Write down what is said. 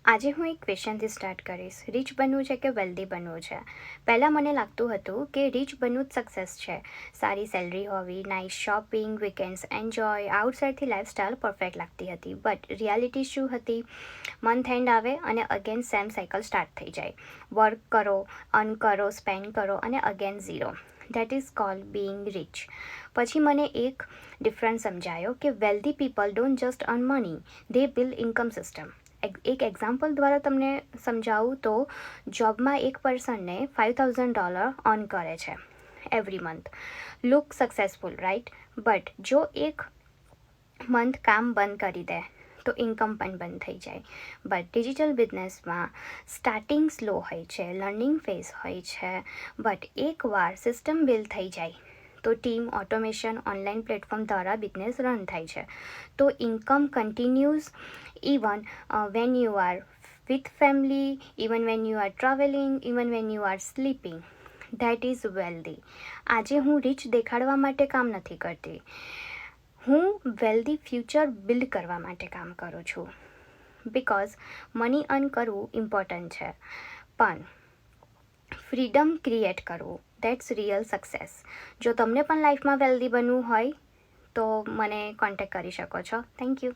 આજે હું એક ક્વેશ્ચનથી સ્ટાર્ટ કરીશ. રીચ બનવું છે કે વેલ્ધી બનવું છે? પહેલાં મને લાગતું હતું કે રીચ બનવું જ સક્સેસ છે. સારી સેલરી હોવી, નાઇસ શોપિંગ, વીકેન્ડ્સ એન્જોય, આઉટસાઇડથી લાઈફસ્ટાઈલ પરફેક્ટ લાગતી હતી. બટ રિયાલિટી શું હતી? મંથ એન્ડ આવે અને અગેન સેમ સાયકલ સ્ટાર્ટ થઈ જાય. વર્ક કરો, અર્ન કરો, સ્પેન્ડ કરો અને again zero. That is called being rich. પછી મને એક ડિફરન્સ સમજાયો કે wealthy people don't just earn money, they build income system. એક એક્ઝામ્પલ દ્વારા તમને સમજાવું તો જોબમાં એક પર્સનને $5,000 અર્ન કરે છે every month. Look successful, right? But જો એક મંથ કામ બંધ કરી દે તો ઇન્કમ પણ બંધ થઈ જાય. બટ ડિજિટલ બિઝનેસમાં સ્ટાર્ટિંગ સ્લો હોય છે, લર્નિંગ ફેઝ હોય છે, બટ એકવાર સિસ્ટમ બિલ્ડ થઈ જાય તો ટીમ, ઓટોમેશન, ઓનલાઈન પ્લેટફોર્મ દ્વારા બિઝનેસ રન થાય છે. તો income continues even when you are with family, even when you are traveling, even when you are sleeping. That is wealthy. આજે હું રીચ દેખાડવા માટે કામ નથી કરતી, હું વેલ્ધી ફ્યુચર બિલ્ડ કરવા માટે કામ કરું છું. બિકોઝ મની અર્ન કરવું ઇમ્પોર્ટન્ટ છે, પણ ફ્રીડમ ક્રિએટ કરવું, દેટ્સ રિયલ સક્સેસ. જો તમને પણ લાઈફમાં વેલ્ધી બનવું હોય તો મને કોન્ટેક્ટ કરી શકો છો. Thank you.